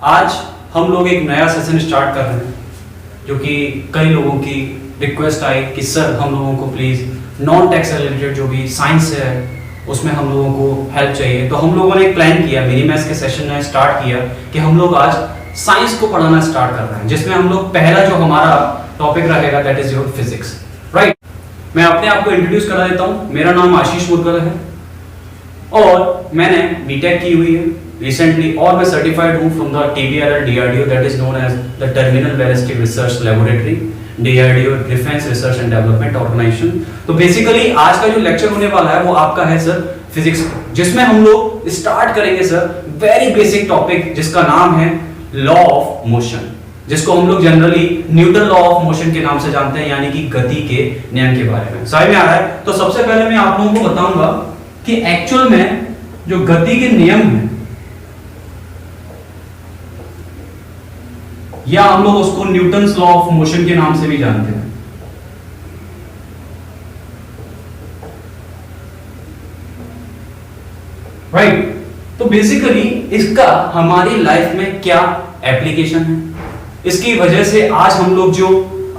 आज हम लोग एक नया सेशन स्टार्ट कर रहे हैं, जो कि कई लोगों की रिक्वेस्ट आई कि सर हम लोगों को प्लीज़ नॉन टेक्स से रिलेटेड जो भी साइंस है उसमें हम लोगों को हेल्प चाहिए। तो हम लोगों ने एक प्लान किया, मिनी मैथ्स के सेशन में स्टार्ट किया कि हम लोग आज साइंस को पढ़ाना स्टार्ट कर रहे हैं, जिसमें हम लोग पहला जो हमारा टॉपिक रहेगा that is your physics, right. मैं अपने आप को इंट्रोड्यूस करा देता हूँ। मेरा नाम आशीष मुरगल है और मैंने बीटेक की हुई है रिसेंटली, और मैं सर्टिफाइड हूँ from the TBRL DRDO, that is known as the terminal ballistic research laboratory, DRDO defence research and development organisation. तो बेसिकली आज का जो लेक्चर होने वाला है वो आपका है सर फिजिक्स, जिसमें हम लोग स्टार्ट करेंगे सर वेरी बेसिक टॉपिक जिसका नाम है लॉ ऑफ मोशन, जिसको हम लोग generally Newton law of motion के नाम से जानते हैं, यानी कि गति के नियम के बारे में। समझ में आ रहा है? तो सबसे पहले मैं आप लोगों को बताऊंगा कि एक्चुअल में जो गति के नियम है, या हम लोग उसको न्यूटन्स लॉ ऑफ मोशन के नाम से भी जानते हैं, राइट। तो बेसिकली इसका हमारी लाइफ में क्या एप्लीकेशन है, इसकी वजह से आज हम लोग जो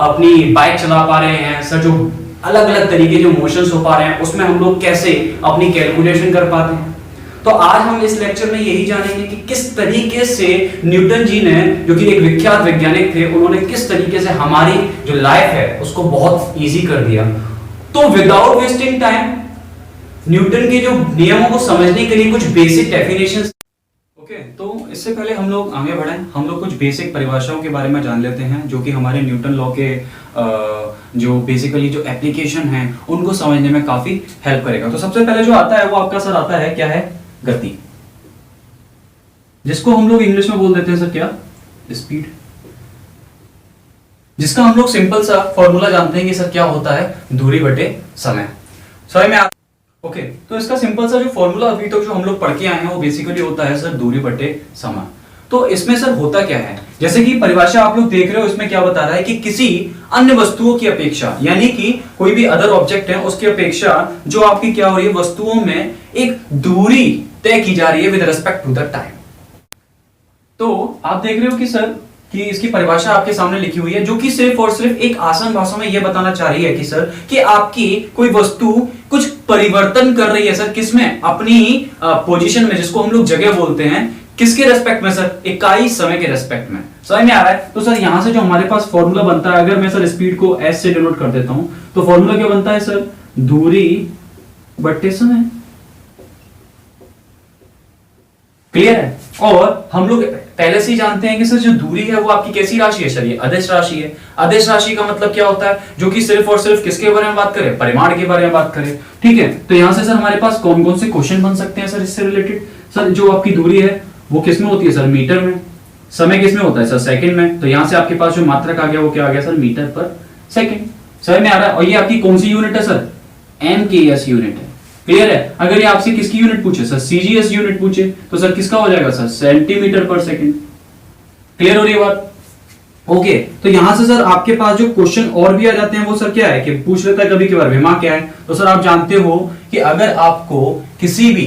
अपनी बाइक चला पा रहे हैं सर, जो अलग अलग तरीके जो मोशंस हो पा रहे हैं उसमें हम लोग कैसे अपनी कैलकुलेशन कर पाते हैं। तो आज हम इस लेक्चर में यही जानेंगे कि किस तरीके से न्यूटन जी ने, जो कि एक विख्यात वैज्ञानिक थे, उन्होंने किस तरीके से हमारी जो लाइफ है उसको बहुत इजी कर दिया। तो विदाउट वेस्टिंग टाइम न्यूटन के जो नियमों को समझने के लिए कुछ बेसिक डेफिनेशंस। तो इससे पहले हम लोग आगे बढ़ें, हम लोग कुछ बेसिक परिभाषाओं के बारे में जान लेते हैं, जो कि हमारे न्यूटन लॉ के जो बेसिकली जो एप्लीकेशन है उनको समझने में काफी हेल्प करेगा। तो सबसे पहले जो आता है वो आपका सर आता है, क्या है? गति, जिसको हम लोग इंग्लिश में बोल देते हैं सर क्या? स्पीड। जिसका हम लोग सिंपल सा फॉर्मूला जानते हैं कि सर क्या होता है? दूरी बटे समय। समझ में ओके। तो इसका सिंपल सा जो फॉर्मूला अभी तक जो हम लोग पढ़ के आए हैं वो बेसिकली होता है सर दूरी बटे समय। तो इसमें सर होता क्या है, जैसे कि परिभाषा आप लोग देख रहे हो, इसमें क्या बता रहा है कि किसी अन्य वस्तुओं की अपेक्षा, यानी कि कोई भी अदर ऑब्जेक्ट है उसकी अपेक्षा जो आपकी क्या हो रही है, वस्तुओं में एक दूरी तय की जा रही है with respect to the time. तो आप देख रहे हो कि सर कि इसकी परिभाषा आपके सामने लिखी हुई है, जो कि सिर्फ और सिर्फ एक आसान भाषा में यह बताना चाह रही है कि सर कि आपकी कोई वस्तु कुछ परिवर्तन कर रही है सर, किसमें? अपनी पोजीशन में, जिसको हम लोग जगह बोलते हैं, किसके रेस्पेक्ट में सर? इकाई समय के रेस्पेक्ट में। समझ में आ रहा है? तो सर यहां से जो हमारे पास फॉर्मूला बनता है, अगर मैं सर स्पीड को एस से डिनोट कर देता हूं तो फॉर्मूला क्या बनता है सर? दूरी बटे समय। क्लियर है? और हम लोग पहले से ही जानते हैं कि सर जो दूरी है वो आपकी कैसी राशि है सर? ये अदिश राशि है। अदिश राशि का मतलब क्या होता है? जो कि सिर्फ और सिर्फ किसके बारे में बात करें? परिमाण के बारे में बात करें। ठीक है, तो यहां से सर हमारे पास कौन कौन से क्वेश्चन बन सकते हैं सर इससे रिलेटेड? सर जो आपकी दूरी है वो किसमें होती है सर? मीटर में। समय किसमें होता है सर? सेकंड में। तो यहां से आपके पास जो मात्रक आ गया वो क्या आ गया सर? मीटर पर सेकंड। समझ में आ रहा है? और ये आपकी कौन सी यूनिट है सर? MKS यूनिट है। क्लियर है? अगर ये आपसे किसकी यूनिट पूछे सर? CGS यूनिट पूछे तो सर किसका हो जाएगा सर? सेंटीमीटर पर सेकंड। क्लियर हो रही है बात? ओके। तो यहां से सर आपके पास जो क्वेश्चन और भी आ जाते हैं वो सर क्या है कि पूछ लेता है कभी कभार विमा क्या है। तो सर आप जानते हो कि अगर आपको किसी भी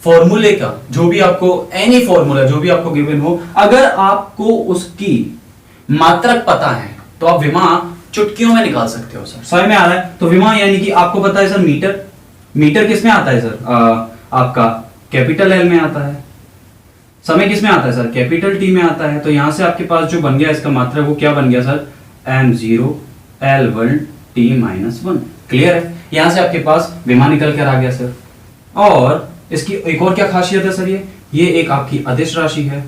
फॉर्मूले का, जो भी आपको एनी फॉर्मूला जो भी आपको गिवन हो, अगर आपको उसकी मात्रक पता है तो आप विमा चुटकियों में निकाल सकते हो सर। समझ में आ रहा है? तो विमा यानी कि आपको पता है सर मीटर। मीटर किसमें आता है सर? आपका कैपिटल L में आता है। समय किसमें आता है सर? कैपिटल T में आता है। तो यहां से आपके पास जो बन गया इसका मात्रक वो क्या बन गया sir? M0 L1 T-1। Clear है? यहां से आपके पास विमा निकल कर आ गया सर। और इसकी एक और क्या खासियत है सर? ये एक आपकी अदिश राशि है।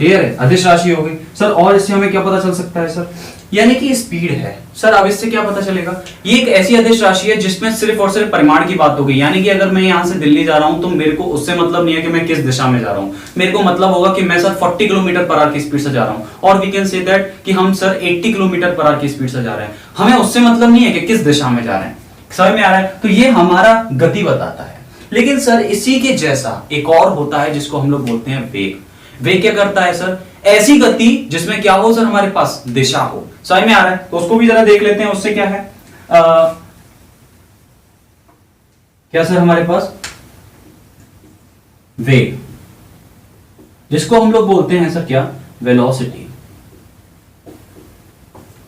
क्लियर है? अदिश राशि हो गई सर। और इससे हमें क्या पता चल सकता है सर? यानी कि स्पीड है सर। अब इससे क्या पता चलेगा? ये एक ऐसी अदिश राशि है जिसमें सिर्फ और सिर्फ परिमाण की बात होगी, यानी कि अगर मैं यहां से दिल्ली जा रहा हूं तो मेरे को उससे मतलब नहीं है कि मैं किस दिशा में जा रहा हूं, मेरे को मतलब होगा कि मैं सर 40 किलोमीटर पर आवर की स्पीड से जा रहा हूं, और वी कैन से दैट कि हम सर 80 किलोमीटर पर आवर की स्पीड से जा रहे हैं। हमें उससे मतलब नहीं है कि किस दिशा में जा रहे हैं। समझ में आ रहा है? तो ये हमारा गति बताता है। लेकिन सर इसी के जैसा एक और होता है जिसको हम लोग बोलते हैं वेग। वेग क्या करता है सर? ऐसी गति जिसमें क्या हो सर? हमारे पास दिशा हो। समझ में आ रहा है? तो उसको भी जरा देख लेते हैं। उससे क्या है? क्या सर हमारे पास वेग, जिसको हम लोग बोलते हैं सर क्या, वेलोसिटी,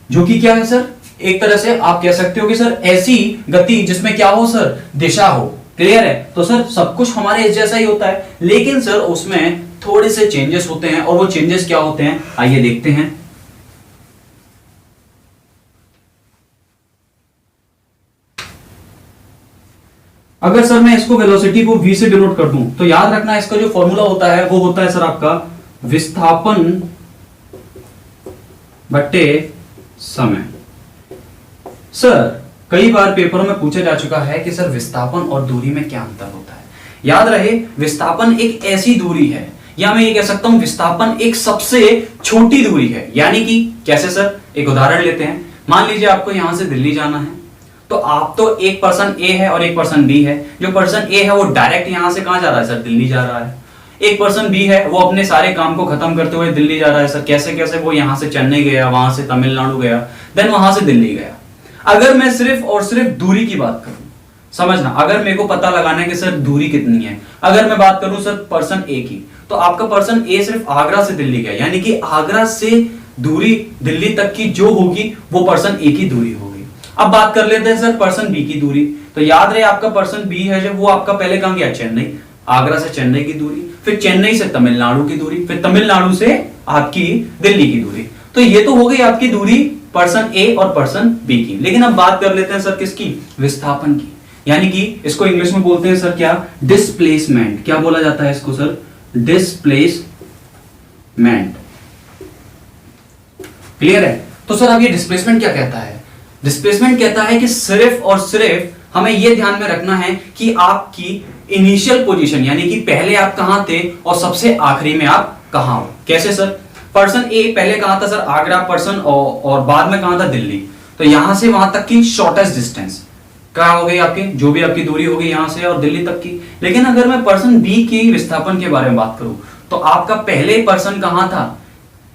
जो कि क्या है सर, एक तरह से आप कह सकते हो कि सर ऐसी गति जिसमें क्या हो सर, दिशा हो। क्लियर है? तो सर सब कुछ हमारे इस जैसा ही होता है, लेकिन सर उसमें थोड़े से चेंजेस होते हैं, और वो चेंजेस क्या होते हैं आइए देखते हैं। अगर सर मैं इसको वेलोसिटी को v से डिनोट कर दूं, तो याद रखना इसका जो फॉर्मूला होता है वो होता है सर आपका विस्थापन बट्टे समय। सर कई बार पेपरों में पूछा जा चुका है कि सर विस्थापन और दूरी में क्या अंतर होता है। याद रहे विस्थापन एक ऐसी दूरी है, या मैं ये कह सकता हूं विस्थापन एक सबसे छोटी दूरी है। यानी कि कैसे सर, एक उदाहरण लेते हैं। मान लीजिए आपको यहां से दिल्ली जाना है, तो आप तो एक पर्सन ए है और एक पर्सन बी है। जो पर्सन ए है वो डायरेक्ट यहां से कहां जा रहा है सर, दिल्ली जा रहा है। एक पर्सन बी है वो अपने सारे काम को खत्म करते हुए दिल्ली जा रहा है सर। कैसे कैसे, वो यहां से चेन्नई गया, वहां से तमिलनाडु गया, देन वहां से दिल्ली गया। अगर मैं सिर्फ और सिर्फ दूरी की बात करूं, समझना, अगर मेरे को पता लगाना है कि सर दूरी कितनी है, अगर मैं बात करूं सर पर्सन ए की, तो आपका पर्सन ए सिर्फ आगरा से दिल्ली गया, यानी कि आगरा से दूरी दिल्ली तक की जो होगी वो पर्सन ए की दूरी होगी। अब बात कर लेते हैं सर पर्सन बी की दूरी। तो याद रहे आपका पर्सन बी है जब, वो आपका पहले कहां गया, चेन्नई। आगरा से चेन्नई की दूरी, फिर चेन्नई से तमिलनाडु की दूरी, फिर तमिलनाडु से आपकी दिल्ली की दूरी। तो ये तो हो गई आपकी दूरी पर्सन ए और पर्सन बी की। लेकिन अब बात कर लेते हैं सर किसकी, विस्थापन की। यानी कि इसको इंग्लिश में बोलते हैं सर क्या, डिस्प्लेसमेंट। क्या बोला जाता है इसको सर, डिस्प्लेसमेंट। क्लियर है? तो सर अब ये डिस्प्लेसमेंट क्या कहता है, डिस्प्लेसमेंट कहता है कि सिर्फ और सिर्फ हमें यह ध्यान में रखना है कि आपकी इनिशियल पोजीशन, यानी कि पहले आप कहां थे और सबसे आखिरी में आप कहां हो। कैसे सर, पर्सन ए पहले कहां था सर, आगरा पर्सन, और बाद में कहां था, दिल्ली। तो यहां से वहां तक की शॉर्टेस्ट डिस्टेंस क्या हो गई आपकी, जो भी आपकी दूरी होगी यहां से और दिल्ली तक की। लेकिन अगर मैं पर्सन बी की विस्थापन के बारे में बात करूं, तो आपका पहले पर्सन कहां था,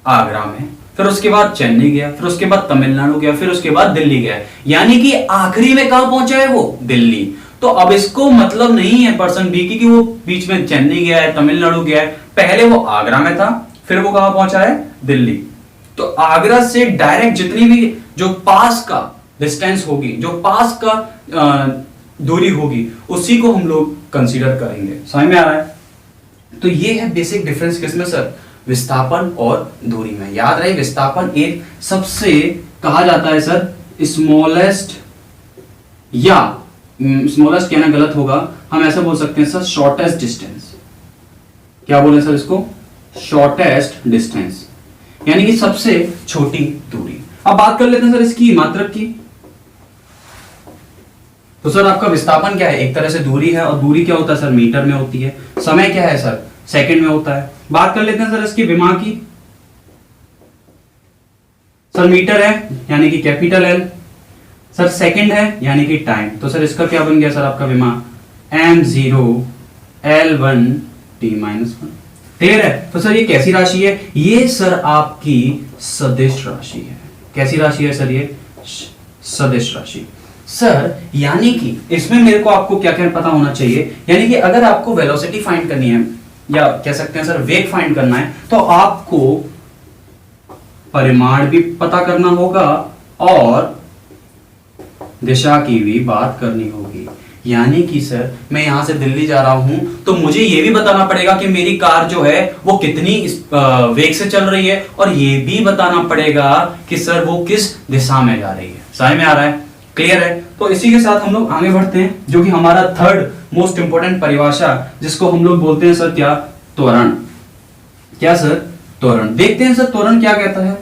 आगरा में, फिर उसके बाद चेन्नई गया, फिर उसके बाद तमिलनाडु गया, फिर उसके बाद दिल्ली गया, यानी कि आखिरी में कहां पहुंचा है वो, दिल्ली। तो अब इसको मतलब नहीं है पर्सन बी की कि वो बीच में चेन्नई गया है, तमिलनाडु गया है, पहले वो आगरा में था, फिर वो कहां पहुंचा है, दिल्ली। तो आगरा से डायरेक्ट जितनी भी जो पास का डिस्टेंस होगी, जो पास का दूरी होगी, उसी को हम लोग कंसीडर करेंगे। समझ में आ रहा है? तो ये है बेसिक डिफरेंस किसमें सर, विस्थापन और दूरी में। याद रहे विस्थापन एक सबसे कहा जाता है सर स्मॉलेस्ट, या स्मॉलेस्ट कहना गलत होगा, हम ऐसा बोल सकते हैं सर शॉर्टेस्ट डिस्टेंस। क्या बोले सर इसको, शॉर्टेस्ट डिस्टेंस, यानी कि सबसे छोटी दूरी। अब बात कर लेते हैं सर इसकी मात्रक की। तो सर आपका विस्थापन क्या है, एक तरह से दूरी है, और दूरी क्या होता है सर, मीटर में होती है। समय क्या है सर, सेकंड में होता है। बात कर लेते हैं सर इसकी विमा की। सर मीटर है यानी कि कैपिटल एल, सर सेकंड है यानी कि टाइम। तो सर इसका क्या बन गया सर आपका विमा, m0 l1 t-1। क्लियर है? तो सर ये कैसी राशि है, ये सर आपकी सदिश राशि है। कैसी राशि है सर, ये सदिश राशि। सर यानी कि इसमें मेरे को आपको क्या क्या पता होना चाहिए, यानी कि अगर आपको वेलोसिटी फाइंड करनी है, या कह सकते हैं सर वेग फाइंड करना है, तो आपको परिमाण भी पता करना होगा और दिशा की भी बात करनी होगी। यानी कि सर मैं यहां से दिल्ली जा रहा हूं, तो मुझे यह भी बताना पड़ेगा कि मेरी कार जो है वो कितनी वेग से चल रही है, और यह भी बताना पड़ेगा कि सर वो किस दिशा में जा रही है। समझ में आ रहा है? क्लियर है? तो इसी के साथ हम लोग आगे बढ़ते हैं, जो कि हमारा थर्ड मोस्ट इंपोर्टेंट परिभाषा, जिसको हम लोग बोलते हैं सर क्या, त्वरण। क्या सर, त्वरण। देखते हैं सर त्वरण क्या कहता है,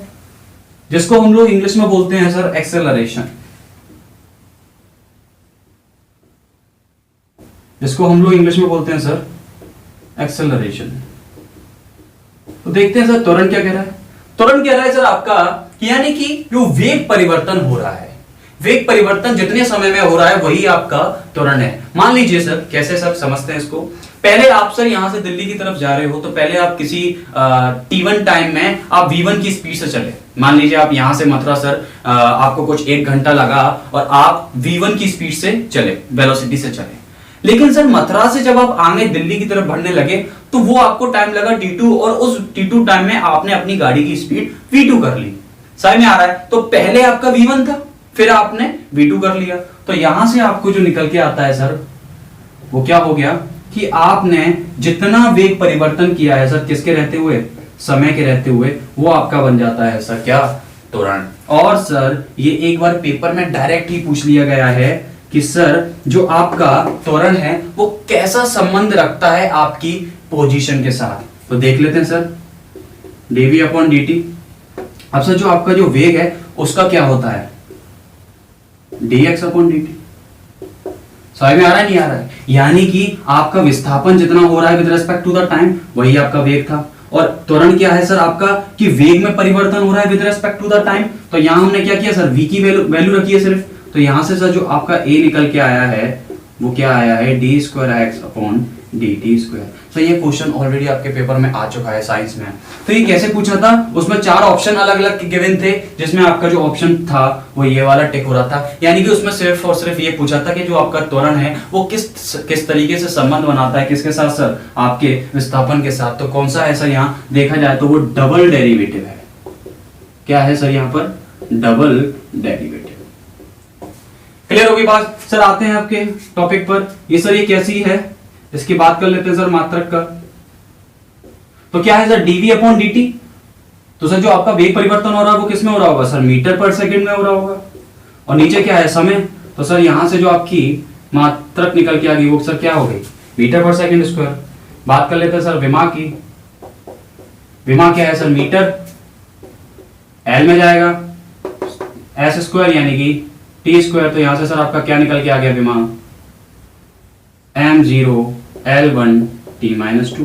जिसको हम लोग इंग्लिश में बोलते हैं सर एक्सेलरेशन। जिसको हम लोग इंग्लिश में बोलते हैं सर एक्सेलरेशन। तो देखते हैं सर त्वरण क्या कह रहा है। त्वरण कह रहा है सर आपका, यानी कि जो वेग परिवर्तन हो रहा है, वेग परिवर्तन जितने समय में हो रहा है वही आपका त्वरण है। मान लीजिए सर, कैसे सर समझते हैं इसको। पहले आप सर यहां से दिल्ली की तरफ जा रहे हो, तो पहले आप किसी t1 टाइम में आप v1 की स्पीड से चले। मान लीजिए आप यहां से मथुरा सर आपको कुछ 1 घंटा लगा, और आप v1 की स्पीड से चले, वेलोसिटी से चले। लेकिन सर मथुरा से जब आप आगे दिल्ली की तरफ बढ़ने लगे तो वो आपको टाइम लगा t2 और उस t2 टाइम में आपने अपनी गाड़ी की स्पीड v2 कर ली। समझ में आ रहा है? तो पहले आपका v1 था, फिर आपने v2 कर लिया। तो यहां से आपको जो निकल के आता है सर वो क्या हो गया कि आपने जितना वेग परिवर्तन किया है सर किसके रहते हुए, समय के रहते हुए, वो आपका बन जाता है सर क्या, त्वरण। और सर ये एक बार पेपर में डायरेक्ट ही पूछ लिया गया है कि सर जो आपका त्वरण है वो कैसा संबंध रखता है आपकी पोजीशन के साथ। तो देख लेते हैं सर, dv अपॉन dt। अब सर जो आपका जो वेग है उसका क्या होता है, dx अपॉन dt। समझ में आ रहा है नहीं आ रहा है? यानी कि आपका विस्थापन जितना हो रहा है with respect to the time वही आपका वेग था। और त्वरण क्या है सर आपका कि वेग में परिवर्तन हो रहा है with respect to the time. तो यहां हमने क्या किया सर, v की वैल्यू रखी है सिर्फ। तो यहां से सर जो आपका a निकल के आया है वो क्या आया है, d square x upon dt square. तो ये क्वेश्चन ऑलरेडी आपके पेपर में आ चुका है साइंस में। तो ये कैसे पूछा था, उसमें 4 ऑप्शन अलग अलग गिवन थे, जिसमें आपका जो ऑप्शन था वो ये वाला टिक हो रहा था। यानी कि उसमें सिर्फ और सिर्फ ये पूछा था कि जो आपका त्वरण है वो किस तरीके से संबंध बनाता है किसके साथ सर, आपके विस्थापन के साथ। तो कौन सा है सर, यहाँ देखा जाए तो वो डबल डेरिवेटिव है। क्या है सर यहाँ पर, डबल डेरिवेटिव। क्लियर होगी बात? सर आते हैं आपके टॉपिक पर। ये सर ये कैसी है इसकी बात कर लेते हैं सर, मात्रक का। तो क्या है सर, dv अपॉन dt। तो सर जो आपका वेग परिवर्तन हो रहा है वो किस में हो रहा होगा सर, मीटर पर सेकंड में हो रहा होगा। और नीचे क्या है, समय। तो सर यहां से जो आपकी मात्रक निकल के आ गई वो सर क्या हो गई, मीटर पर सेकंड स्क्वायर। बात कर लेते हैं सर विमा की। विमा क्या है सर, मीटर, एल में जाएगा एस स्क्वायर यानी कि टी स्क्वायर। तो यहां से सर आपका क्या निकल के आ गया, विमा m0 L1 t-2।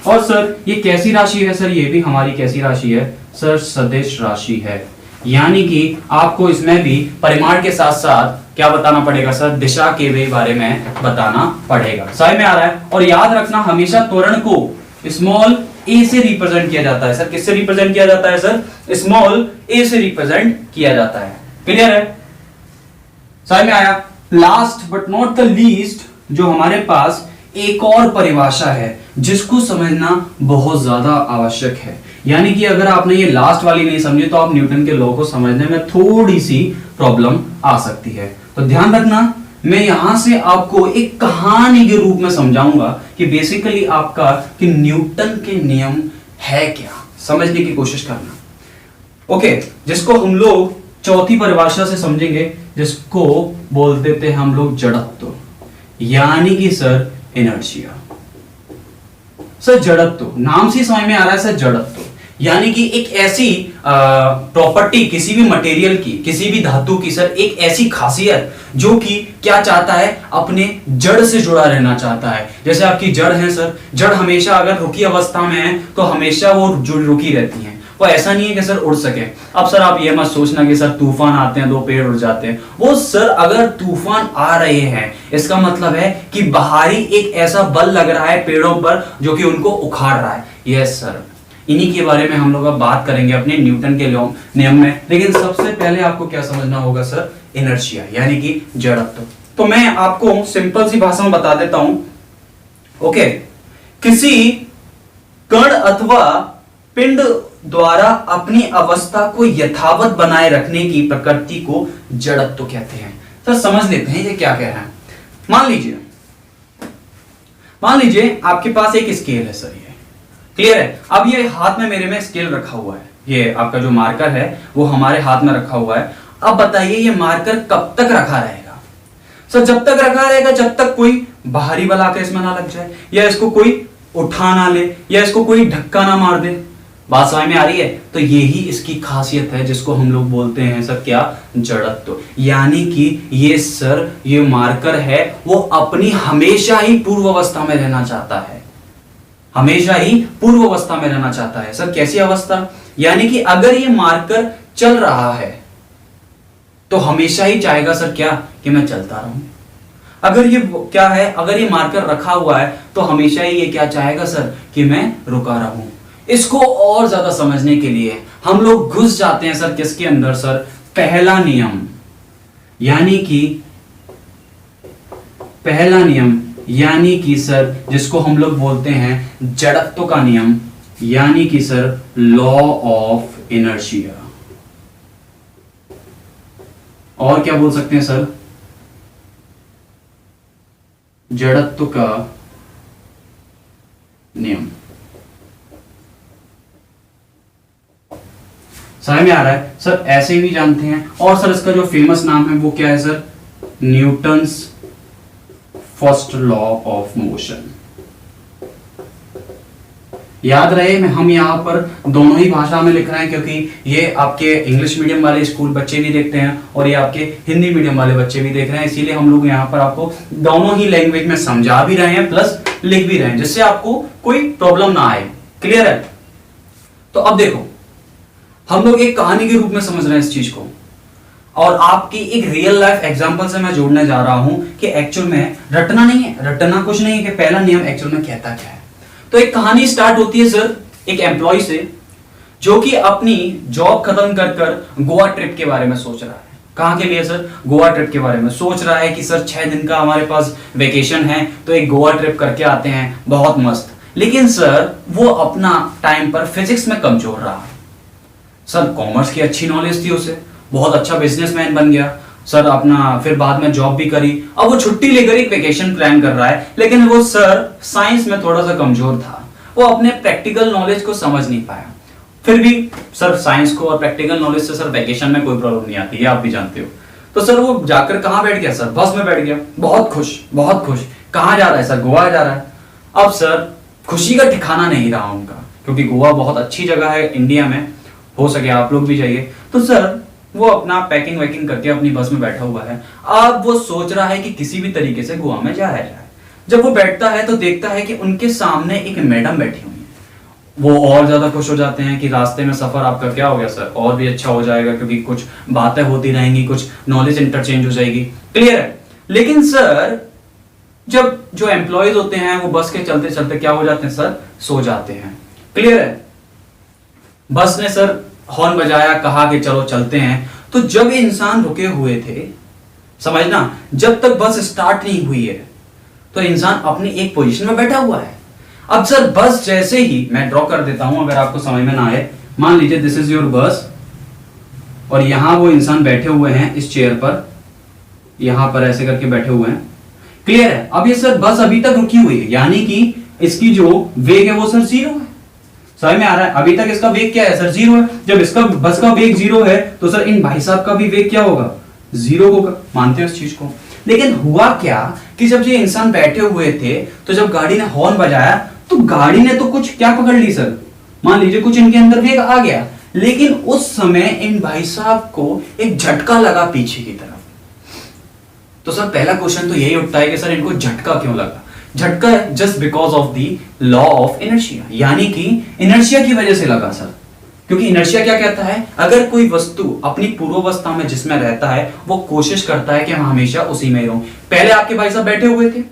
और सर ये कैसी राशि है सर, ये भी हमारी कैसी राशि है सर, सदिश राशि है। यानी कि आपको इसमें भी परिमाण के साथ साथ क्या बताना पड़ेगा सर, दिशा के भी बारे में बताना पड़ेगा। समझ में आ रहा है? और याद रखना हमेशा त्वरण को स्मॉल a से रिप्रेजेंट किया जाता है सर। किससे रिप्रेजेंट किया जाता है सर, स्मॉल a से रिप्रेजेंट किया जाता है। क्लियर है? समझ में आया? Last but not the least जो हमारे पास एक और परिभाषा है जिसको समझना बहुत ज्यादा आवश्यक है। यानी कि अगर आपने ये लास्ट वाली नहीं समझी तो आप न्यूटन के लॉ को समझने में थोड़ी सी प्रॉब्लम आ सकती है। तो ध्यान रखना, मैं यहां से आपको एक कहानी के रूप में समझाऊंगा कि बेसिकली आपका कि न्यूटन के नियम है क्या, समझने की कोशिश करना। ओके, जिसको हम लोग चौथी परिभाषा से समझेंगे, जिसको बोल देते हैं हम लोग जड़त्व, यानी कि सर इनर्शिया। सर जड़त्व नाम से समझ में आ रहा है सर, जड़त्व यानी कि एक ऐसी प्रॉपर्टी किसी भी मटेरियल की, किसी भी धातु की सर, एक ऐसी खासियत जो कि क्या चाहता है, अपने जड़ से जुड़ा रहना चाहता है। जैसे आपकी जड़ है सर, जड़ हमेशा अगर रुकी अवस्था में है तो हमेशा वो रुकी रहती है, वो ऐसा नहीं है कि सर उड़ सके। अब सर आप ये मत सोचना कि सर तूफान आते हैं 2 पेड़ उड़ जाते हैं। वो सर अगर तूफान आ रहे हैं इसका मतलब है कि बाहरी एक ऐसा बल लग रहा है पेड़ों पर जो कि उनको उखाड़ रहा है। यस सर, इन्हीं के बारे में हम लोग अब बात करेंगे अपने न्यूटन के नियम में। लेकिन सबसे पहले आपको क्या समझना होगा सर, इनर्शिया यानी कि जड़त्व। तो मैं आपको सिंपल सी भाषा में बता देता हूं। ओके, किसी कण अथवा पिंड द्वारा अपनी अवस्था को यथावत बनाए रखने की प्रकृति को जड़त्व कहते हैं। तो समझ लेते हैं ये क्या कह रहा है। मान लीजिए आपके पास एक स्केल है सर, ये क्लियर है। अब ये हाथ में मेरे में स्केल रखा हुआ है, ये आपका जो मार्कर है वो हमारे हाथ में रखा हुआ है। अब बताइए ये मार्कर कब तक रखा रहेगा सर, जब तक रखा रहेगा जब तक कोई बाहरी बल आकर इसमें ना लग जाए, या इसको कोई उठा ना ले, या इसको कोई धक्का ना मार दे। बात समझ में आ रही है? तो यही इसकी खासियत है जिसको हम लोग बोलते हैं सर क्या, जड़त्व। यानी कि ये सर ये मार्कर है वो अपनी हमेशा ही पूर्व अवस्था में रहना चाहता है, हमेशा ही पूर्व अवस्था में रहना चाहता है। सर कैसी अवस्था, यानी कि अगर ये मार्कर चल रहा है तो हमेशा ही चाहेगा सर क्या, कि मैं चलता रहूं। अगर ये क्या है, अगर ये मार्कर रखा हुआ है तो हमेशा ही ये क्या चाहेगा सर, कि मैं रुका रहूं। इसको और ज्यादा समझने के लिए हम लोग घुस जाते हैं सर किसके अंदर सर, पहला नियम। यानी कि पहला नियम यानी कि सर जिसको हम लोग बोलते हैं जड़त्व का नियम, यानी कि सर लॉ ऑफ इनर्शिया। और क्या बोल सकते हैं सर, जड़त्व का नियम। समझ में आ रहा है सर? ऐसे भी जानते हैं। और सर इसका जो फेमस नाम है वो क्या है sir, Newton's first law of motion. याद रहे हम यहां पर दोनों ही भाषा में लिख रहे हैं, क्योंकि ये आपके इंग्लिश मीडियम वाले स्कूल बच्चे भी देखते हैं और ये आपके हिंदी मीडियम वाले बच्चे भी देख रहे हैं, इसीलिए हम लोग यहाँ पर आपको दोनों ही लैंग्वेज में समझा भी रहे हैं प्लस लिख भी रहे हैं, जिससे आपको कोई प्रॉब्लम ना आए। क्लियर है? तो अब देखो, हम लोग एक कहानी के रूप में समझ रहे हैं इस चीज को, और आपकी एक रियल लाइफ एग्जांपल से मैं जोड़ने जा रहा हूं कि एक्चुअल में रटना नहीं है, रटना कुछ नहीं है कि पहला नियम एक्चुअल में कहता क्या है। तो एक कहानी स्टार्ट होती है सर एक एम्प्लॉय से, जो कि अपनी जॉब खत्म कर कर गोवा ट्रिप के बारे में सोच रहा है। कहां के लिए सर? गोवा ट्रिप के बारे में सोच रहा है कि सर 6 दिन का हमारे पास वेकेशन है, तो एक गोवा ट्रिप करके आते हैं, बहुत मस्त। लेकिन सर वो अपना टाइम पर फिजिक्स में कमजोर रहा। सर कॉमर्स की अच्छी नॉलेज थी उसे, बहुत अच्छा बिजनेसमैन बन गया सर, अपना फिर बाद में जॉब भी करी। अब वो छुट्टी लेकर एक वेकेशन प्लान कर रहा है, लेकिन वो सर साइंस में थोड़ा सा कमजोर था, वो अपने प्रैक्टिकल नॉलेज को समझ नहीं पाया। फिर भी सर साइंस को और प्रैक्टिकल नॉलेज से सर वेकेशन में कोई प्रॉब्लम नहीं आती है, आप भी जानते हो। तो सर वो जाकर कहां बैठ गया सर? बस में बैठ गया, बहुत खुश बहुत खुश। कहां जा रहा है सर? गोवा जा रहा है। अब सर खुशी का ठिकाना नहीं रहा उनका, क्योंकि गोवा बहुत अच्छी जगह है इंडिया में, हो सके आप लोग भी जाइए। तो सर वो अपना पैकिंग वैकिंग करके अपनी बस में बैठा हुआ है। अब वो सोच रहा है कि किसी भी तरीके से गोवा में जाया जाए। जब वो बैठता है तो देखता है कि उनके सामने एक मैडम बैठी हुई है। वो और ज्यादा खुश हो जाते हैं कि रास्ते में सफर आपका क्या हो गया सर, और भी अच्छा हो जाएगा, क्योंकि कुछ बातें होती रहेंगी, कुछ नॉलेज इंटरचेंज हो जाएगी। क्लियर है? लेकिन सर जब जो एम्प्लॉयज होते हैं वो बस के चलते चलते क्या हो जाते हैं सर? सो जाते हैं। क्लियर है? बस ने सर हॉर्न बजाया, कहा कि चलो चलते हैं। तो जब ये इंसान रुके हुए थे, समझना, जब तक बस स्टार्ट नहीं हुई है तो इंसान अपनी एक पोजीशन में बैठा हुआ है। अब सर बस जैसे ही, मैं ड्रॉ कर देता हूं अगर आपको समझ में ना आए, मान लीजिए दिस इज योर बस, और यहां वो इंसान बैठे हुए हैं इस चेयर पर, यहां पर ऐसे करके बैठे हुए हैं। क्लियर है? अब ये सर बस अभी तक रुकी हुई है, यानी कि इसकी जो वेग है वो सर 0 है। समझ में आ रहा है? अभी तक इसका वेग क्या है सर? 0 है। जब इसका बस का वेग 0 है तो सर इन भाई साहब का भी वेग क्या होगा? 0 होगा। मानते हो इस चीज को? लेकिन हुआ क्या कि जब ये इंसान बैठे हुए थे तो जब गाड़ी ने हॉर्न बजाया तो गाड़ी ने तो कुछ क्या पकड़ ली सर, मान लीजिए कुछ इनके अंदर वेग आ गया, लेकिन उस समय इन भाई साहब को एक झटका लगा पीछे की तरफ। तो सर पहला क्वेश्चन तो यही उठता है कि सर इनको झटका क्यों लगा? झटका just because of the law of inertia, यानी कि इनर्शिया की वजह से लगा सर। क्योंकि इनर्शिया क्या कहता है? अगर कोई वस्तु अपनी पूर्वावस्था में जिसमें रहता है वो कोशिश करता है कि हम हमेशा उसी में रहूं। पहले आपके भाई साहब बैठे हुए थे,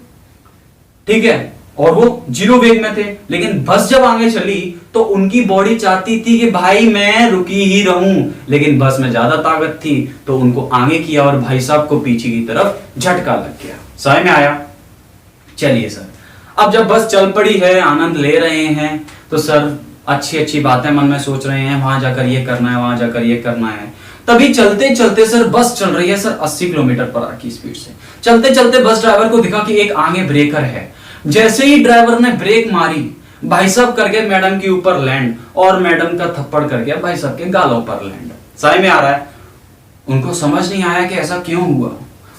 ठीक है, और वो 0 वेग में थे, लेकिन बस जब आगे चली तो उनकी बॉडी चाहती थी कि भाई मैं रुकी ही रहूं, लेकिन बस में ज्यादा ताकत थी तो उनको आगे किया और भाई साहब को पीछे की तरफ झटका लग गया। समझ में आया? चलिए सर, अब जब बस चल पड़ी है, आनंद ले रहे हैं, तो सर अच्छी अच्छी बातें मन में सोच रहे हैं, वहां जाकर ये करना है, वहां जाकर ये करना है। तभी चलते चलते सर बस चल रही है सर 80 किलोमीटर पर आवर की स्पीड से। चलते चलते बस ड्राइवर को दिखा कि एक आगे ब्रेकर है। जैसे ही ड्राइवर ने ब्रेक मारी, भाई साहब करके मैडम के ऊपर लैंड, और मैडम का थप्पड़ करके भाई साहब के गालों पर लैंड। समझ में आ रहा है? उनको समझ नहीं आया कि ऐसा क्यों हुआ।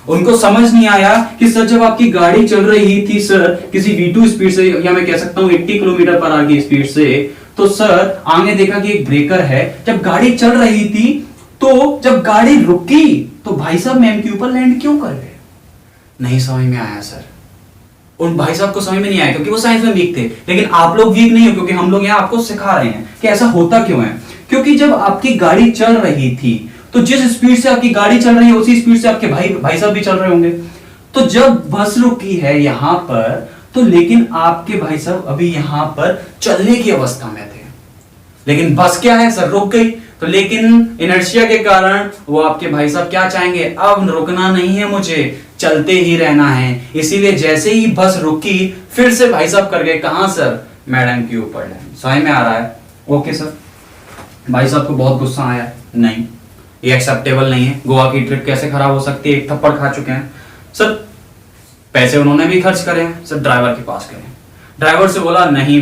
उनको समझ नहीं आया कि सर जब आपकी गाड़ी चल रही थी सर किसी V2 स्पीड से, या मैं कह सकता हूं 80 किलोमीटर पर आवर की स्पीड से, तो सर आगे देखा कि एक ब्रेकर है। जब गाड़ी चल रही थी तो जब गाड़ी रुकी तो भाई साहब मैम के ऊपर लैंड क्यों कर गए? नहीं समझ में आया सर। उन भाई साहब को समझ में नहीं आया क्योंकि वो साइंस में वीक थे, लेकिन आप लोग वीक नहीं हो, क्योंकि हम लोग यहाँ आपको सिखा रहे हैं कि ऐसा होता क्यों है। क्योंकि जब आपकी गाड़ी चल रही थी तो जिस स्पीड से आपकी गाड़ी चल रही है उसी स्पीड से आपके भाई साहब भी चल रहे होंगे। तो जब बस रुकी है यहां पर, तो लेकिन आपके भाई साहब अभी यहां पर चलने की अवस्था में थे, लेकिन बस क्या है सर, रुक गई। तो लेकिन इनर्शिया के कारण वो आपके भाई साहब क्या चाहेंगे, अब रुकना नहीं है, मुझे चलते ही रहना है। इसीलिए जैसे ही बस रुकी फिर से भाई साहब कर गए कहां सर, मैडम के ऊपर लैंड। समझ में आ रहा है? Okay sir. भाई साहब को बहुत गुस्सा आया, नहीं ये एक्सेप्टेबल नहीं है, गोवा की ट्रिप कैसे खराब हो सकती है, एक थप्पड़ खा चुके हैं सर, पैसे उन्होंने भी खर्च करे हैं सर, ड्राइवर के पास गए, ड्राइवर से बोला नहीं,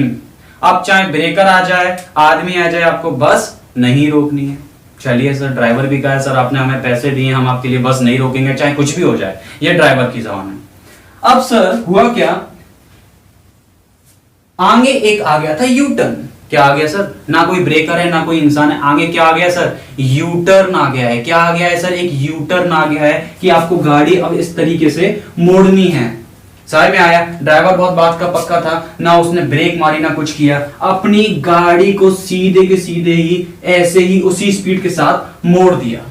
आप चाहे ब्रेकर आ जाए, आदमी आ जाए, आपको बस नहीं रोकनी है। चलिए सर, ड्राइवर भी कहा सर आपने हमें पैसे दिए, हम आपके लिए बस नहीं रोकेंगे चाहे कुछ भी हो जाए, ये ड्राइवर की जबान है। अब सर हुआ क्या, आगे एक आ गया था यू टर्न। क्या आ गया सर, ना कोई ब्रेकर है ना कोई इंसान है, आगे क्या आ गया सर, यू टर्न आ गया है। क्या आ गया है सर, एक यू टर्न आ गया है कि आपको गाड़ी अब इस तरीके से मोड़नी है। समझ में आया? ड्राइवर बहुत बात का पक्का था, ना उसने ब्रेक मारी ना कुछ किया, अपनी गाड़ी को सीधे के सीधे ही ऐसे ही उसी स्पीड के साथ मोड़ दिया।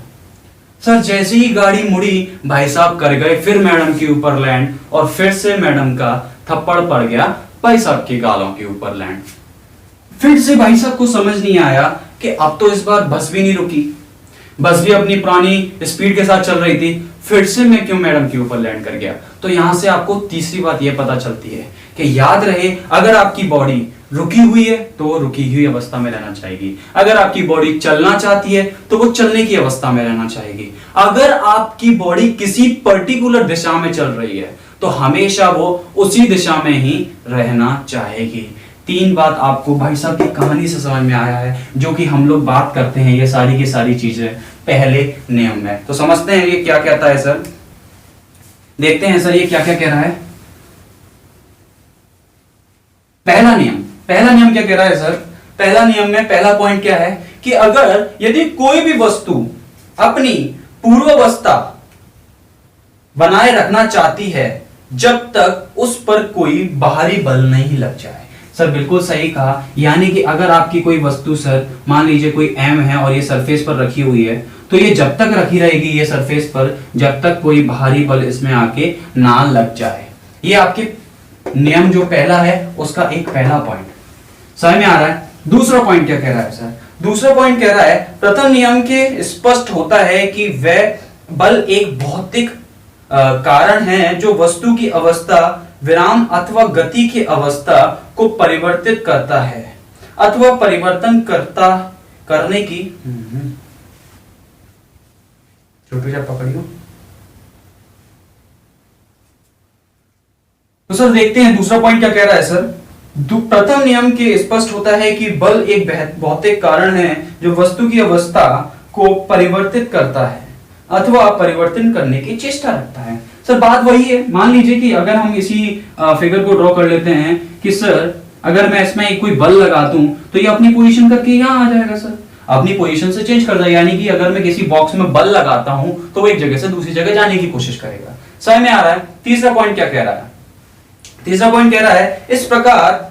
सर जैसे ही गाड़ी मुड़ी भाई साहब कर गए फिर मैडम के ऊपर लैंड, और फिर से मैडम का थप्पड़ पड़ गया भाई साहब के गालों के ऊपर लैंड। फिर से भाई साहब को समझ नहीं आया कि अब तो इस बार बस भी नहीं रुकी, बस भी अपनी पुरानी स्पीड के साथ चल रही थी, फिर से मैं क्यों मैडम के ऊपर लैंड कर गया। तो यहां से आपको तीसरी बात यह पता चलती है कि याद रहे, अगर आपकी बॉडी रुकी हुई है तो वो रुकी हुई अवस्था में रहना चाहेगी, अगर आपकी बॉडी चलना चाहती है तो वो चलने की अवस्था में रहना चाहेगी, अगर आपकी बॉडी किसी पर्टिकुलर दिशा में चल रही है तो हमेशा वो उसी दिशा में ही रहना चाहेगी। तीन बात आपको भाई साहब की कहानी से समझ में आया है, जो कि हम लोग बात करते हैं ये सारी की सारी चीजें पहले नियम में। तो समझते हैं ये क्या कहता है सर, देखते हैं सर ये क्या क्या कह रहा है। पहला नियम क्या कह रहा है सर, पहला नियम में पहला पॉइंट क्या है कि अगर यदि कोई भी वस्तु अपनी पूर्वावस्था बनाए रखना चाहती है जब तक उस पर कोई बाहरी बल नहीं लग जाए। सर बिल्कुल सही कहा, यानी कि अगर आपकी कोई वस्तु सर मान लीजिए कोई एम है और ये सरफेस पर रखी हुई है, तो ये जब तक रखी रहेगी ये सरफेस पर जब तक कोई बाहरी बल इसमें आके ना लग जाए। ये आपके नियम जो पहला है उसका एक पहला पॉइंट समझ में आ रहा है। दूसरा पॉइंट क्या कह रहा है सर, दूसरा पॉइंट कह रहा है प्रथम नियम के स्पष्ट होता है कि वह बल एक भौतिक कारण है जो वस्तु की अवस्था विराम अथवा गति की अवस्था को परिवर्तित करता है अथवा परिवर्तन करने की छोटू सा पकड़ियो। तो सर देखते हैं दूसरा पॉइंट क्या कह रहा है सर। प्रथम नियम के स्पष्ट होता है कि बल एक भौतिक कारण है जो वस्तु की अवस्था को परिवर्तित करता है अथवा परिवर्तन करने की चेष्टा रखता है। सर बात वही है, मान लीजिए कि अगर हम इसी फिगर को ड्रॉ कर लेते हैं कि सर अगर मैं इसमें एक कोई बल लगा दूं तो ये अपनी पोजीशन करके यहां आ जाएगा सर, अपनी पोजीशन से चेंज कर जाएगा, यानी कि अगर मैं किसी बॉक्स में बल लगाता हूं तो वो एक जगह से दूसरी जगह जाने की कोशिश करेगा। समझ में आ रहा है? तीसरा पॉइंट क्या कह रहा है, तीसरा पॉइंट कह रहा है इस प्रकार,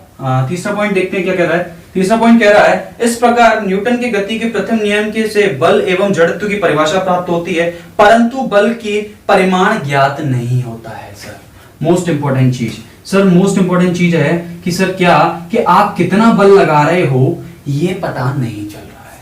तीसरा पॉइंट देखते हैं क्या कह रहा है। तीसरा पॉइंट कह रहा है इस प्रकार न्यूटन के गति के प्रथम नियम के से बल एवं जड़त्व की परिभाषा प्राप्त होती है, परंतु बल की परिमाण ज्ञात नहीं होता है। सर मोस्ट इंपॉर्टेंट चीज, सर मोस्ट इंपॉर्टेंट चीज है कि सर क्या कि आप कितना बल लगा रहे हो ये पता नहीं चल रहा है।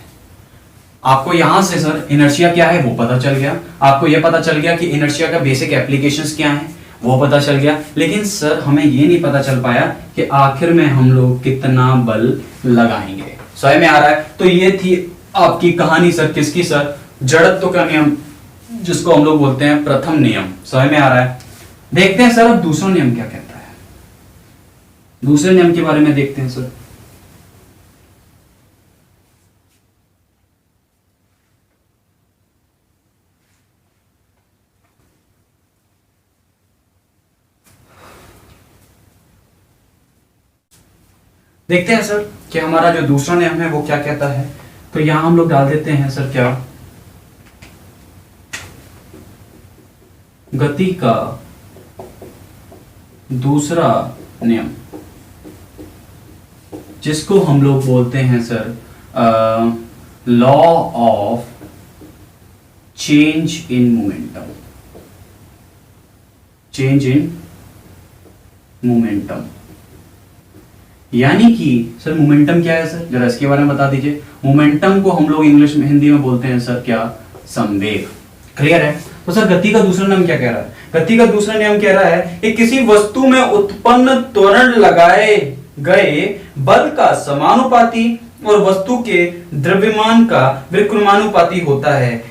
आपको यहां से सर इनर्शिया क्या है वो पता चल गया, आपको यह पता चल गया कि इनर्शिया का बेसिक एप्लीकेशंस क्या है वो पता चल गया, लेकिन सर हमें ये नहीं पता चल पाया कि आखिर में हम लोग कितना बल लगाएंगे। समझ में आ रहा है? तो ये थी आपकी कहानी सर, किसकी सर, जड़त्व का नियम जिसको हम लोग बोलते हैं प्रथम नियम। समझ में आ रहा है? देखते हैं सर अब दूसरा नियम क्या कहता है, दूसरे नियम के बारे में देखते हैं सर। देखते हैं सर कि हमारा जो दूसरा नियम है वो क्या कहता है। तो यहां हम लोग डाल देते हैं सर क्या, गति का दूसरा नियम जिसको हम लोग बोलते हैं sir law of change in momentum, change in momentum. यानी कि सर मोमेंटम क्या है सर, जरा इसके बारे में बता दीजिए। मोमेंटम को हम लोग इंग्लिश में हिंदी में बोलते हैं सर क्या, संवेग। क्लियर है? तो सर गति का दूसरा नियम क्या कह रहा है? गति का दूसरा नियम कह रहा है कि किसी वस्तु में उत्पन्न त्वरण लगाए गए बल का समानुपाती और वस्तु के द्रव्यमान का विक्रमानुपाती होता है।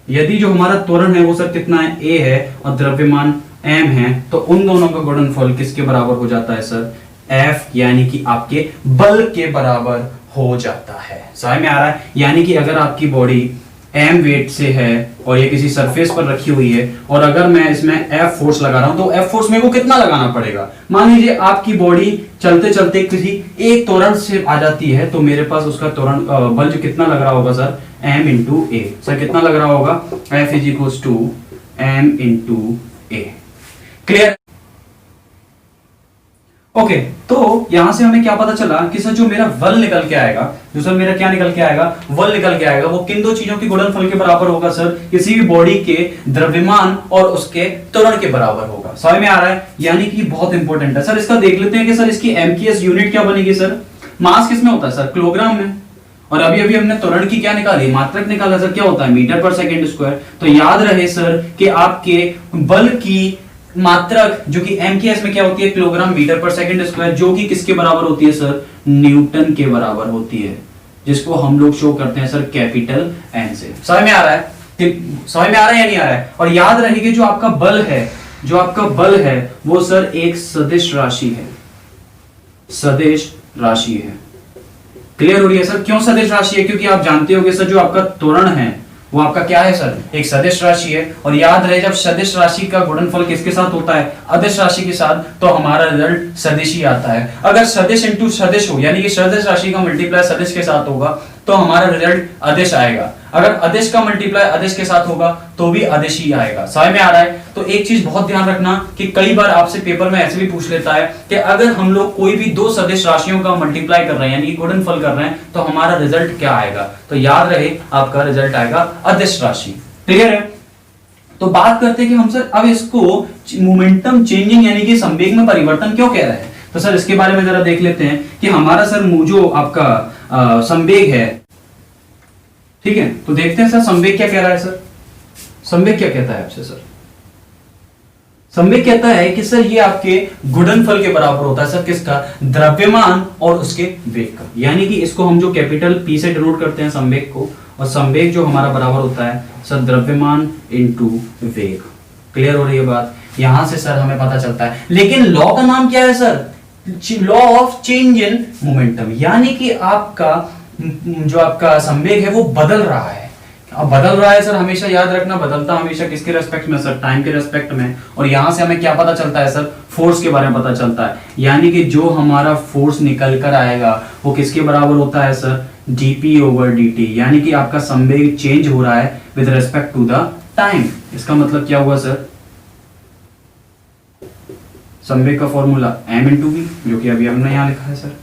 यदि जो हमारा त्वरण है वो सर कितना है, a है, और द्रव्यमान m है, तो उन दोनों का गुणनफल किसके बराबर हो जाता है सर, F, यानी कि आपके बल के बराबर हो जाता है। समझ में आ रहा है? यानी कि अगर आपकी बॉडी m वेट से है और ये किसी सरफेस पर रखी हुई है, और अगर मैं इसमें F फोर्स लगा रहा हूं, तो F फोर्स मेरे को कितना लगाना पड़ेगा? मान लीजिए आपकी बॉडी चलते चलते किसी एक त्वरण से आ जाती है, तो मेरे पास उसका त्वरण बल जो कितना लग रहा होगा sir, m into a. Sir कितना लग रहा होगा, F is equal to m into a. Clear? Okay, तो यहां से हमें क्या पता चला कि सर जो मेरा बल निकल के आएगा, जो सर मेरा क्या निकल के आएगा, बल निकल के आएगा, वो किन दो चीजों के गुणनफल के बराबर होगा सर, किसी भी बॉडी के द्रव्यमान और उसके त्वरण के बराबर होगा। समझ में आ रहा है? यानी कि बहुत इंपॉर्टेंट है सर। इसका देख लेते हैं कि सर इसकी एमकेएस यूनिट क्या बनेगी सर। मास किसमें होता है सर, किलोग्राम में, और अभी अभी हमने त्वरण की क्या निकाली, मात्रक निकाला सर, क्या होता है, मीटर पर सेकेंड स्क्वायर। तो याद रहे सर कि आपके बल की मात्रक जो कि एमकेएस में क्या होती है, किलोग्राम मीटर पर सेकंड स्क्वायर, जो कि किसके बराबर होती है सर, न्यूटन के बराबर होती है, जिसको हम लोग शो करते हैं सर कैपिटल एन से। समझ में आ रहा है? समझ में आ रहा है या नहीं आ रहा है? और याद रहे कि जो आपका बल है वो सर एक सदिश राशि है, सदिश राशि है। क्लियर हो रही है सर? क्यों सदिश राशि है? क्योंकि आप जानते होंगे सर जो आपका त्वरण है वो आपका क्या है सर, एक सदिश राशि है। और याद रहे जब सदिश राशि का गुणनफल किसके साथ होता है, अदिश राशि के साथ, तो हमारा रिजल्ट सदिश ही आता है। अगर सदिश इंटू सदिश हो, यानी कि सदिश राशि का मल्टीप्लाई सदिश के साथ होगा, तो हमारा रिजल्ट अदिश आएगा। अगर अदिश का मल्टीप्लाई अदिश के साथ होगा तो भी अदिश ही आएगा। समझ में आ रहा है? तो एक चीज बहुत ध्यान रखना कि कई बार आपसे पेपर में ऐसे भी पूछ लेता है कि अगर हम लोग कोई भी दो सदिश राशियों का मल्टीप्लाई कर रहे हैं, यानी कि गुणनफल कर रहे हैं, तो हमारा रिजल्ट क्या आएगा? तो याद रहे आपका रिजल्ट आएगा अदिश राशि। क्लियर है? तो बात करते हैं कि हम सर अब इसको मोमेंटम चेंजिंग यानी कि संवेग में परिवर्तन क्यों कह रहे हैं। तो सर इसके बारे में जरा देख लेते हैं कि हमारा सर जो आपका संवेग है, ठीक है, तो देखते हैं सर संवेग क्या कह रहा है। सर संवेग क्या कहता है आपसे? सर संवेग कहता है कि सर ये आपके गुणनफल के बराबर होता है सर, किसका, द्रव्यमान और उसके वेग का। यानी कि इसको हम जो कैपिटल पी से डिनोट करते हैं संवेग को, और संवेग जो हमारा बराबर होता है सर द्रव्यमान इंटू वेग। क्लियर हो रही है बात? यहां से सर हमें पता चलता है। लेकिन लॉ का नाम क्या है sir, law of change in momentum, यानी कि आपका जो आपका संवेग है वो बदल रहा है। अब बदल रहा है सर, हमेशा याद रखना, बदलता हमेशा किसके रेस्पेक्ट में सर, टाइम के रेस्पेक्ट में। और यहां से हमें क्या पता चलता है सर, फोर्स के बारे में पता चलता है। यानी कि जो हमारा फोर्स निकल कर आएगा वो किसके बराबर होता है सर, dp ओवर dt। यानी कि आपका संवेग चेंज हो रहा है with respect to the time. इसका मतलब क्या हुआ सर, संवेग का फॉर्मूला m इंटू वी, जो कि अभी हमने यहां लिखा है sir,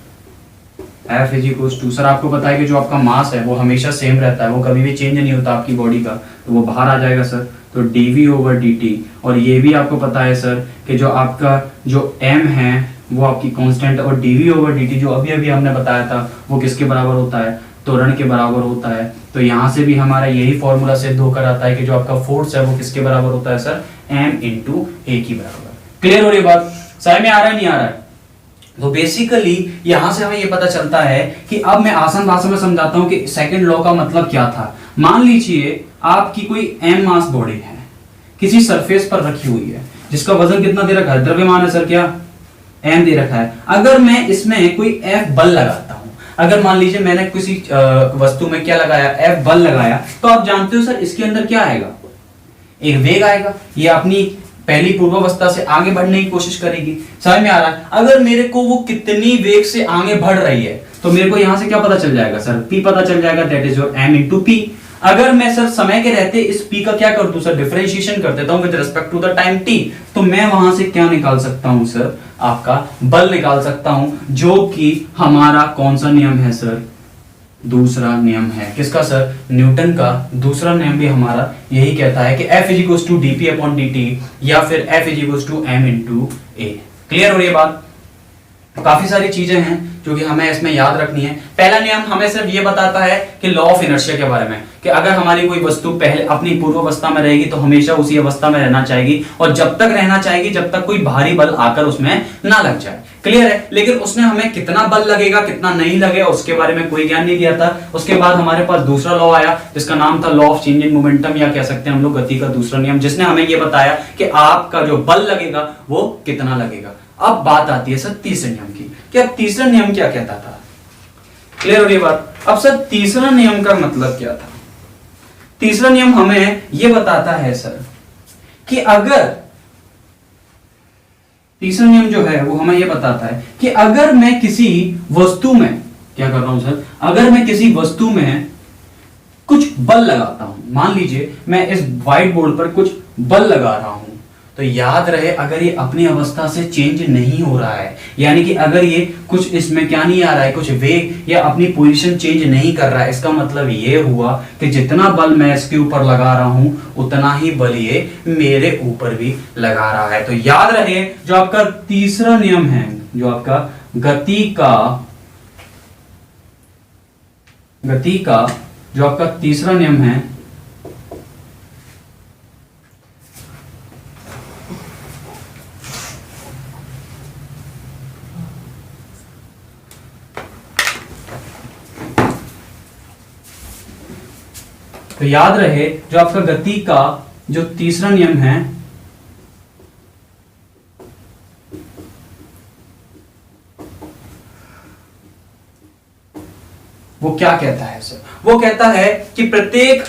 F is equal to, sir आपको पता है कि जो आपका मास है वो हमेशा सेम रहता है, वो कभी भी चेंज नहीं होता आपकी बॉडी का, तो वो बाहर आ जाएगा सर, तो dv ओवर dt। और ये भी आपको पता है सर कि जो आपका जो m है वो आपकी कांस्टेंट, और dv ओवर dt जो अभी अभी हमने बताया था वो किसके बराबर होता है, त्वरण के बराबर होता है। तो यहाँ से भी हमारा यही फॉर्मूला सिद्ध होकर आता है कि जो आपका फोर्स है वो किसके बराबर होता है सर, m इंटू ए की बराबर। क्लियर हो रही बात? समझ में आ रहा है नहीं आ रहा है? तो बेसिकली यहां से हमें ये पता चलता है कि अब मैं आसान भाषा में समझाता हूं कि सेकंड लॉ का मतलब क्या था। मान लीजिए आपकी कोई m मास बॉडी है, किसी सरफेस पर रखी हुई है, जिसका वजन कितना दे रखा है, द्रव्यमान है सर क्या, m दे रखा है। अगर मैं इसमें कोई F बल लगाता हूं, अगर मान लीजिए मैंने किसी वस्तु में क्या लगाया, F बल लगाया, तो आप जानते हो सर इसके अंदर क्या आएगा, एक वेग आएगा। ये अपनी पहली पूर्वावस्था से आगे बढ़ने की कोशिश करेगी। समझ में आ रहा है? अगर मेरे को वो कितनी वेग से आगे बढ़ रही है, तो मेरे को यहां से क्या पता चल जाएगा सर, p पता चल जाएगा, that is your m into P. अगर मैं सर समय के रहते इस p का क्या कर दूं सर, डिफरेंशिएशन कर देता हूं with respect to the time t, तो मैं वहां से क्या निकाल सकता हूं सर, आपका बल निकाल सकता हूं, जो कि हमारा कौन सा नियम है सर, दूसरा नियम है। किसका सर, न्यूटन का दूसरा नियम भी हमारा यही कहता है कि F is equals to dp upon dt, या फिर F is equals to m into a. Clear हो रही है बात? काफी सारी चीजें हैं जो कि हमें इसमें याद रखनी है। पहला नियम हमें सिर्फ ये बताता है कि लॉ ऑफ इनर्शिया के बारे में, कि अगर हमारी कोई वस्तु पहले अपनी पूर्व अवस्था में रहेगी तो हमेशा उसी अवस्था में रहना चाहेगी, और जब तक रहना चाहेगी जब तक कोई भारी बल आकर उसमें ना लग जाए। क्लियर है? लेकिन उसने हमें कितना बल लगेगा कितना नहीं लगेगा उसके बारे में कोई ज्ञान नहीं दिया था। उसके बाद हमारे पास दूसरा लॉ आया जिसका नाम था law of change in momentum, या कह सकते हैं हम लोग गति का दूसरा नियम, जिसने हमें यह बताया कि आपका जो बल लगेगा वो कितना लगेगा। अब बात आती है सर तीसरे नियम की, कि अब तीसरा नियम क्या कहता था। क्लियर हो रही बात? अब सर तीसरा नियम का मतलब क्या था? तीसरा नियम हमें यह बताता है सर कि अगर, तीसरा नियम जो है वो हमें यह बताता है कि अगर मैं किसी वस्तु में, क्या कर रहा हूं सर, अगर मैं किसी वस्तु में कुछ बल लगाता हूं, मान लीजिए मैं इस व्हाइट बोर्ड पर कुछ बल लगा रहा हूं, तो याद रहे अगर ये अपनी अवस्था से चेंज नहीं हो रहा है, यानी कि अगर ये कुछ इसमें क्या नहीं आ रहा है, कुछ वेग या अपनी पोजीशन चेंज नहीं कर रहा है, इसका मतलब ये हुआ कि जितना बल मैं इसके ऊपर लगा रहा हूं उतना ही बल ये मेरे ऊपर भी लगा रहा है। तो याद रहे जो आपका तीसरा नियम है, जो आपका गति का जो आपका तीसरा नियम है, तो याद रहे जो आपका गति का जो तीसरा नियम है वो क्या कहता है सर? वो कहता है कि प्रत्येक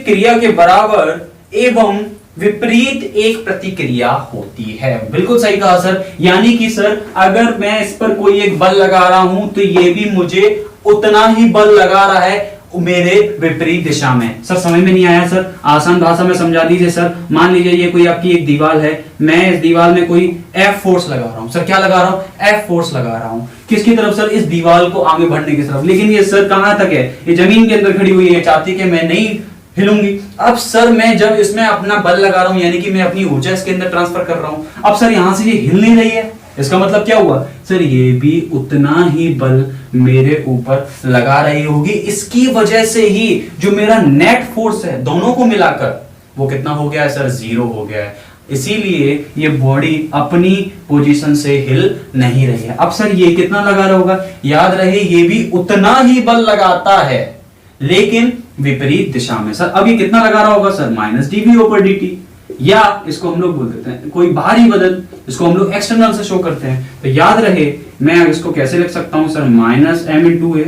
क्रिया के बराबर एवं विपरीत एक प्रतिक्रिया होती है। बिल्कुल सही कहा सर। यानी कि सर अगर मैं इस पर कोई एक बल लगा रहा हूं तो ये भी मुझे उतना ही बल लगा रहा है मेरे विपरीत दिशा में। सर समझ में नहीं आया सर? आसान भाषा में समझा दीजिए सर। मान लीजिए ये कोई आपकी एक दीवार है, मैं इस दीवार में कोई F फोर्स लगा रहा हूं। सर क्या लगा रहा हूं? F फोर्स लगा रहा हूं। किसकी तरफ सर? इस दीवार को आगे बढ़ने की तरफ। लेकिन ये सर कहां तक है? ये जमीन के अंदर खड़ी हुई है, चाहती कि मैं नहीं हिलूंगी। अब सर मैं जब इसमें अपना बल लगा रहा हूं यानी कि मैं अपनी ऊर्जा इसके अंदर ट्रांसफर कर रहा हूं, अब सर यहां से ये हिल नहीं रही है, इसका मतलब क्या हुआ सर? ये भी उतना ही बल मेरे ऊपर लगा रही होगी। इसकी वजह से ही जो मेरा नेट फोर्स है दोनों को मिलाकर वो कितना हो गया है सर? 0 हो गया है। इसीलिए ये बॉडी अपनी पोजीशन से हिल नहीं रही है। अब सर ये कितना लगा रहा होगा? याद रहे ये भी उतना ही बल लगाता है लेकिन विपरीत दिशा में। सर अब ये कितना लगा रहा होगा सर? -dv/dt, या इसको हम लोग बोल देते हैं कोई बाहरी बदल, इसको हम लोग एक्सटर्नल से शो करते हैं। तो याद रहे मैं इसको कैसे लिख सकता हूं सर? -m/a,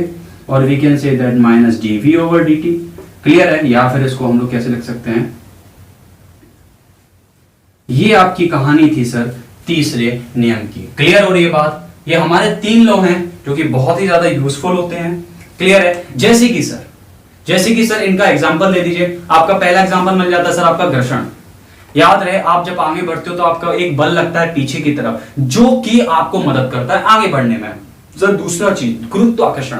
और we can say that -dv/dt। Clear है? या फिर इसको हम लोग कैसे लिख सकते हैं? ये आपकी कहानी थी सर तीसरे नियम की। क्लियर हो रही है बात? ये हमारे 3 लॉ हैं जो कि बहुत ही ज्यादा यूजफुल होते हैं। क्लियर है? जैसे कि सर इनका एग्जांपल दे दीजिए। आपका पहला एग्जांपल मिल जाता है सर आपका घर्षण। याद रहे आप जब आगे बढ़ते हो तो आपका एक बल लगता है पीछे की तरफ जो कि आपको मदद करता है आगे बढ़ने में। सर दूसरा चीज गुरुत्वाकर्षण।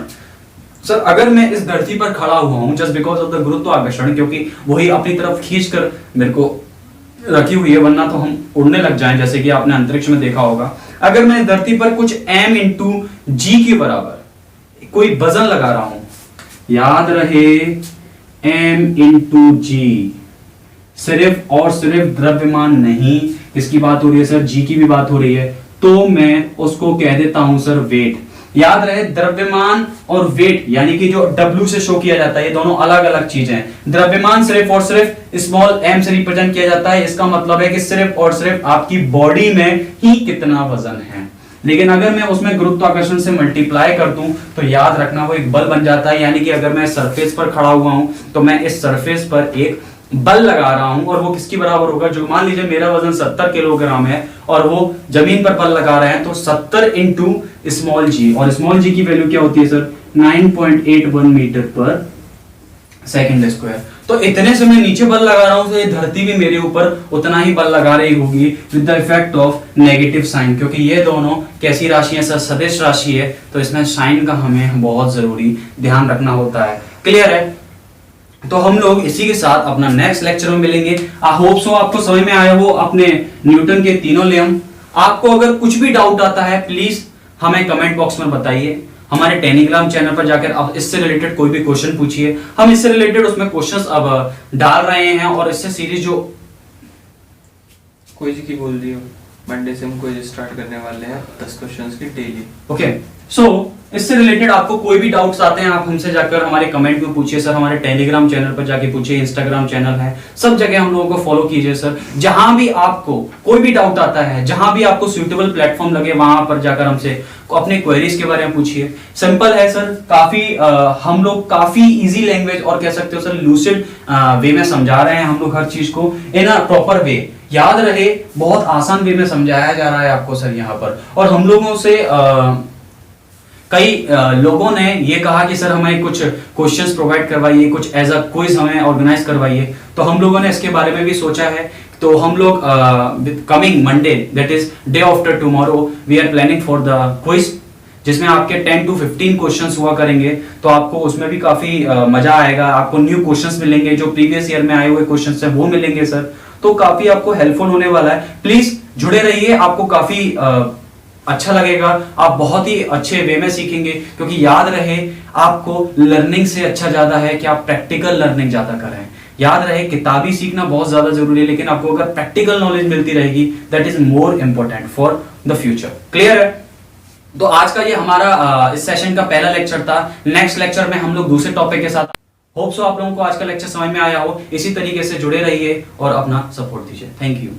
सर अगर मैं इस धरती पर खड़ा हुआ हूं जस्ट बिकॉज ऑफ द गुरुत्वाकर्षण, क्योंकि वही अपनी तरफ खींच कर मेरे को रखी हुई है, वरना तो हम उड़ने लग जाएं जैसे कि आपने अंतरिक्ष में देखा होगा। अगर मैं धरती पर कुछ m/g के बराबर कोई वजन लगा रहा हूं, याद रहे m/g, सिर्फ और सिर्फ द्रव्यमान नहीं, किसकी बात हो रही है सर? जी की भी बात हो रही है। तो मैं उसको कह देता हूं सर वेट। याद रहे द्रव्यमान और वेट यानी कि जो W से शो किया जाता है, ये दोनों अलग अलग चीजें हैं। द्रव्यमान सिर्फ और सिर्फ स्मॉल m से रिप्रेजेंट किया जाता है। इसका मतलब है कि सिर्फ और सिर्फ आपकी बॉडी में ही कितना वजन है। लेकिन अगर मैं उसमें गुरुत्वाकर्षण से मल्टीप्लाई कर दूं तो याद रखना वो एक बल बन जाता है। यानी कि अगर मैं सरफेस पर खड़ा हुआ हूं तो मैं इस सरफेस पर एक बल लगा रहा हूं और वो किसकी बराबर होगा? जो मान लीजिए मेरा वजन 70 किलोग्राम है और वो जमीन पर बल लगा रहे हैं, तो 70 इंटू स्मॉल जी, और स्मॉल जी की वैल्यू क्या होती है सर? 9.81 मीटर पर सेकंड स्क्वायर। तो इतने से मैं नीचे बल लगा रहा हूं तो ये धरती भी मेरे ऊपर उतना ही बल लगा रही होगी with the effect of negative sign, क्योंकि ये दोनों कैसी राशि है सर? सदिश राशि है। तो इसमें साइन का हमें बहुत जरूरी ध्यान रखना होता है। क्लियर है? तो हम लोग इसी के साथ अपना नेक्स्ट लेक्चर में मिलेंगे। आई होप सो आपको समझ में आया हो अपने न्यूटन के तीनों नियम। आपको अगर कुछ भी डाउट आता है प्लीज हमें कमेंट बॉक्स में बताइए। हमारे टेलीग्राम चैनल पर जाकर आप इससे रिलेटेड कोई भी क्वेश्चन पूछिए, हम इससे रिलेटेड उसमें क्वेश्चंस अब डाल रहे हैं और इससे सीरीज जो क्विज की बोल दियो, मंडे से हम क्विज स्टार्ट करने वाले हैं 10 क्वेश्चंस की डेली। ओके सो इससे रिलेटेड आपको कोई भी डाउट्स आते हैं आप हमसे जाकर हमारे कमेंट में पूछिए सर, हमारे टेलीग्राम चैनल पर जाके पूछिए, इंस्टाग्राम चैनल है, सब जगह हम लोगों को फॉलो कीजिए सर। जहां भी आपको कोई भी डाउट आता है, जहां भी आपको सुइटेबल प्लेटफॉर्म लगे वहां पर जाकर हमसे अपने क्वेरीज के बारे में पूछिए। सिंपल है सर, काफी हम लोग काफी इजी लैंग्वेज और कह सकते हो सर लूसिड वे में समझा रहे हैं हम लोग हर चीज को इन अ प्रॉपर वे। याद रहे बहुत आसान वे में समझाया जा रहा है आपको सर यहाँ पर। और हम लोगों से कई लोगों ने ये कहा कि सर हमें कुछ क्वेश्चंस प्रोवाइड करवाइए, कुछ एज अ क्विज हमें ऑर्गेनाइज करवाइए, तो हम लोगों ने इसके बारे में भी सोचा है। तो हम लोग coming Monday that is day after tomorrow we are planning for the quiz, जिसमें आपके 10 to 15 क्वेश्चंस हुआ करेंगे। तो आपको उसमें भी काफी मजा आएगा, आपको न्यू क्वेश्चंस मिलेंगे, जो प्रीवियस ईयर में आए हुए क्वेश्चंस हैं वो मिलेंगे सर। तो काफी आपको हेल्पफुल होने वाला है, प्लीज जुड़े रहिए, आपको काफी अच्छा लगेगा, आप बहुत ही अच्छे वे में सीखेंगे। क्योंकि याद रहे आपको लर्निंग से अच्छा ज्यादा है कि आप प्रैक्टिकल लर्निंग ज्यादा करें। याद रहे किताबी सीखना बहुत ज्यादा जरूरी है, लेकिन आपको अगर प्रैक्टिकल नॉलेज मिलती रहेगी that is more important for the future. Clear है? तो आज का ये हमारा इस सेशन का पहला लेक्चर था। नेक्स्ट लेक्चर में हम लोग दूसरे टॉपिक के साथ, होप सो आप लोगों को आज का लेक्चर समझ में आया हो। इसी तरीके से जुड़े रहिए और अपना सपोर्ट दीजिए। Thank you.